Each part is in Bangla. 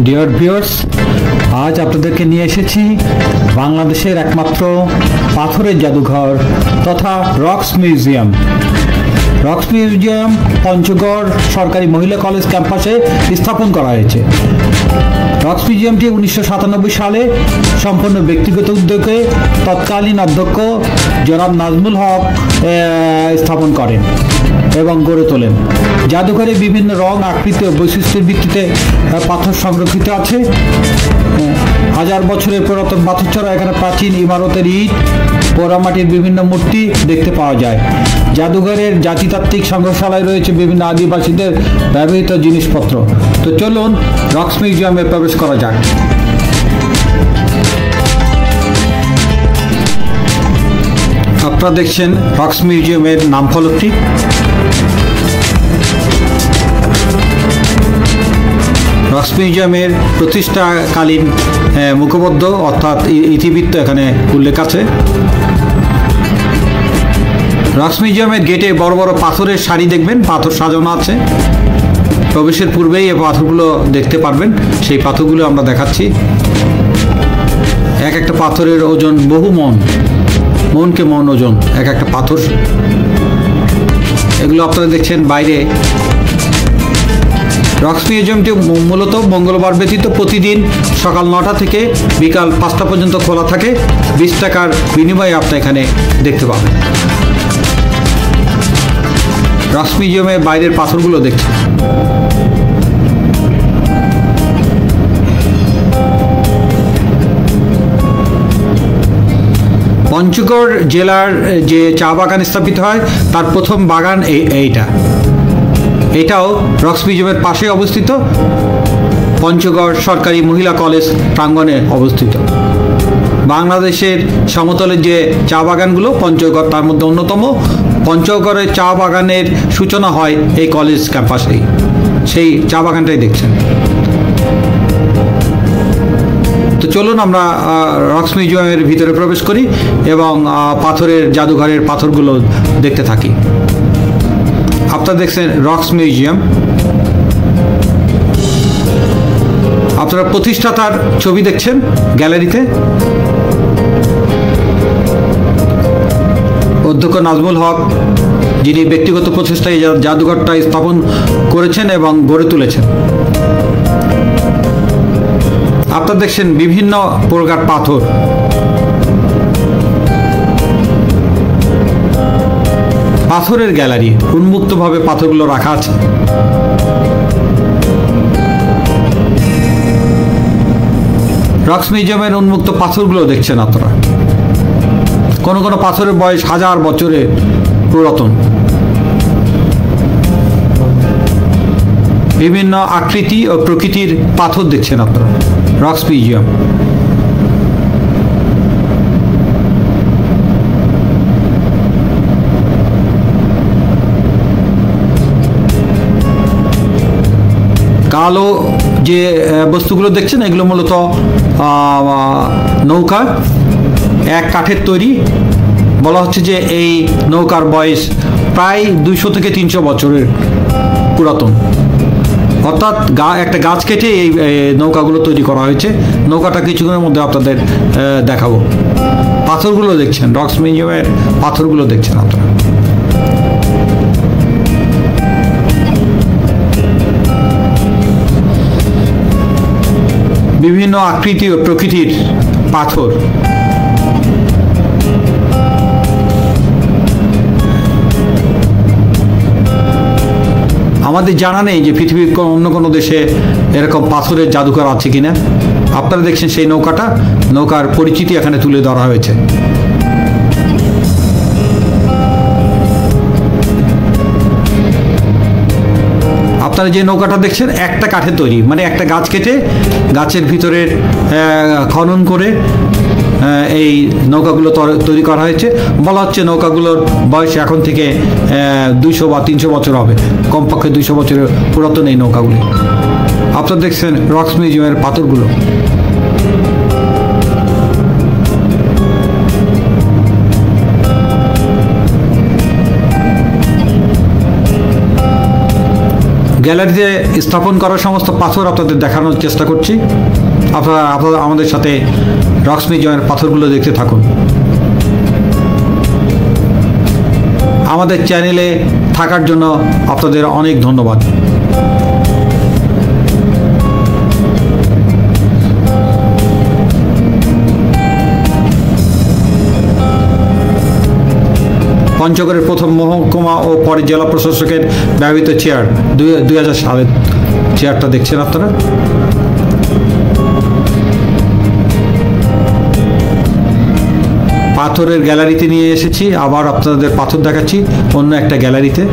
ডিয়ার ভিউয়ার্স, আজ আপনাদেরকে নিয়ে এসেছি বাংলাদেশের একমাত্র পাথরের জাদুঘর তথা rocks museum. Rocks museum Panchagarh সরকারি মহিলা কলেজ ক্যাম্পাসে স্থাপন করা হয়েছে। রক্স মিউজিয়ামটি 1997 সালে সম্পূর্ণ ব্যক্তিগত উদ্যোগে তৎকালীন অধ্যক্ষ জনাব নাজমুল হক স্থাপন করেন এবং গড়ে তোলেন। জাদুঘরে বিভিন্ন রং, আকৃতি ও বৈশিষ্ট্যের ভিত্তিতে পাথর সংরক্ষিত আছে। হাজার বছরের পুরাতন পাথর ছাড়া এখানে প্রাচীন ইমারতের ইট, পোড়ামাটির বিভিন্ন মূর্তি দেখতে পাওয়া যায়। জাদুঘরের জাতিতাত্ত্বিক সংগ্রহশালায় রয়েছে বিভিন্ন আদিবাসীদের ব্যবহৃত জিনিসপত্র। তো চলুন রক্স মিউজিয়ামে প্রবেশ করা যাক। আপনারা দেখছেন রক্স মিউজিয়ামের নাম ফলকটি। রক্স মিউজিয়ামের প্রতিষ্ঠাকালীন মুখবদ্ধ অর্থাৎ ইতিবৃত্ত এখানে উল্লেখ আছে। রক্স মিউজিয়ামের গেটে বড় বড় পাথরের সারি দেখবেন, পাথর সাজানো আছে। প্রবেশের পূর্বেই এই পাথরগুলো দেখতে পারবেন, সেই পাথরগুলো আমরা দেখাচ্ছি। এক একটা পাথরের ওজন বহু মন, মনকে মন ওজন এক একটা পাথর। এগুলো আপনারা দেখছেন বাইরে। রক্স মিউজিয়ামটি মূলত মঙ্গলবার ব্যতীত প্রতিদিন সকাল 9টা থেকে বিকাল 5টা পর্যন্ত খোলা থাকে। 20 টাকার বিনিময়ে আপনি এখানে দেখতে পাবেন। রক্স মিউজিয়ামের বাইরের পাথরগুলো দেখছেন। পঞ্চগড় জেলার যে চা বাগান স্থাপিত হয় তার প্রথম বাগান এটাও রক্স মিউজিয়ামের পাশে অবস্থিত, পঞ্চগড় সরকারি মহিলা কলেজ প্রাঙ্গণে অবস্থিত। বাংলাদেশের সমতলের যে চা বাগানগুলো পঞ্চগড় তার মধ্যে অন্যতম। পঞ্চগড়ের চা বাগানের সূচনা হয় এই কলেজ ক্যাম্পাসেই। সেই চা বাগানটাই দেখছেন। তো চলুন আমরা রক্স মিউজিয়ামের ভিতরে প্রবেশ করি এবং পাথরের জাদুঘরের পাথরগুলো দেখতে থাকি। আপনারা দেখছেন রক্স মিউজিয়াম। আপনারা প্রতিষ্ঠাতার ছবি দেখছেন গ্যালারিতে। অধ্যক্ষ নাজমুল হক, যিনি ব্যক্তিগত প্রচেষ্টায় জাদুঘরটা স্থাপন করেছেন এবং গড়ে তুলেছেন। আপনারা দেখছেন বিভিন্ন প্রকার পাথর। পাথরের গ্যালারি, উন্মুক্তভাবে পাথরগুলো রাখা আছে। রক্স মিউজিয়ামের উন্মুক্ত পাথরগুলো দেখছেন আপনারা। কোনো কোনো পাথরের বয়স হাজার বছরের পুরাতন। বিভিন্ন আকৃতি ও প্রকৃতির পাথর দেখছেন আপনারা রক্স মিউজিয়াম। কালো যে বস্তুগুলো দেখছেন এগুলো মূলত নৌকা, এক কাঠের তৈরি। বলা হচ্ছে যে এই নৌকার বয়স প্রায় 200 থেকে 300 বছরের পুরাতন। অর্থাৎ একটা গাছ কেটে এই নৌকাগুলো তৈরি করা হয়েছে। নৌকাটা কিছুক্ষণের মধ্যে আপনাদের দেখাবো। পাথরগুলো দেখছেন, রক্স মিউজিয়ামের পাথরগুলো দেখছেন আপনারা। বিভিন্ন আকৃতি ও প্রকৃতির পাথর। আমাদের জানা নেই যে পৃথিবীর অন্য কোনো দেশে এরকম পাথরের জাদুঘর আছে কিনা। আপনারা দেখছেন সেই নৌকার পরিচিতি এখানে তুলে ধরা হয়েছে। আপনারা যে নৌকাটা দেখছেন একটা কাঠের তৈরি, মানে একটা গাছ কেটে গাছের ভিতরের খনন করে এই নৌকাগুলো তৈরি করা হয়েছে। বলা হচ্ছে নৌকাগুলোর বয়স এখন থেকে 200 বা 300 বছর হবে, কমপক্ষে 200 বছরের পুরাতন এই নৌকাগুলি। আপনারা দেখছেন রক্স মিউজিয়ামের পাথরগুলো। গ্যালারিতে স্থাপন করা সমস্ত পাথর আপনাদের দেখানোর চেষ্টা করছি। আপনারা আমাদের সাথে রক্স মিউজিয়ামের পাথরগুলো দেখতে থাকুন। আমাদের চ্যানেলে থাকার জন্য আপনাদের অনেক ধন্যবাদ। পঞ্চগড়ের প্রথম মহকুমা ও পরে জেলা প্রশাসকের ব্যবহৃত চেয়ার 2000 সালের চেয়ারটা দেখছেন আপনারা। পাথরের গ্যালারিতে নিয়ে এসেছি, আবার আপনাদের পাথর দেখাচ্ছি অন্য একটা গ্যালারিতে।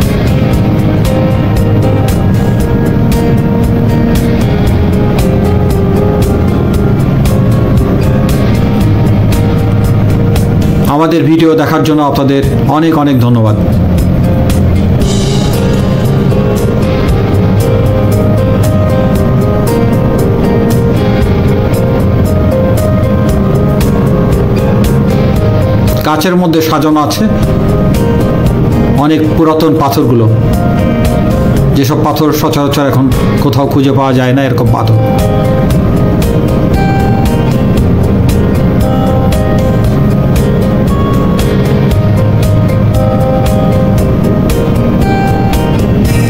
আমাদের ভিডিও দেখার জন্য আপনাদের অনেক অনেক ধন্যবাদ। কাচের মধ্যে সাজানো আছে অনেক পুরাতন পাথরগুলো, যেসব পাথর সচরাচর এখন কোথাও খুঁজে পাওয়া যায় না, এরকম পাথর।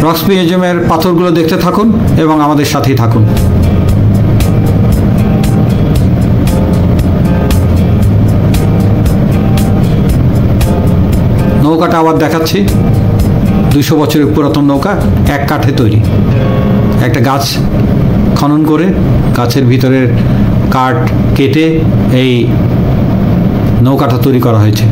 রক্স মিউজিয়ামের পাথরগুলো দেখতে থাকুন এবং আমাদের সাথেই থাকুন। নৌকাটা আবার দেখাচ্ছি, 200 বছরের পুরাতন নৌকা, এক কাঠে তৈরি। একটা গাছ খনন করে গাছের ভিতরের কাঠ কেটে এই নৌকাটা তৈরি করা হয়েছে।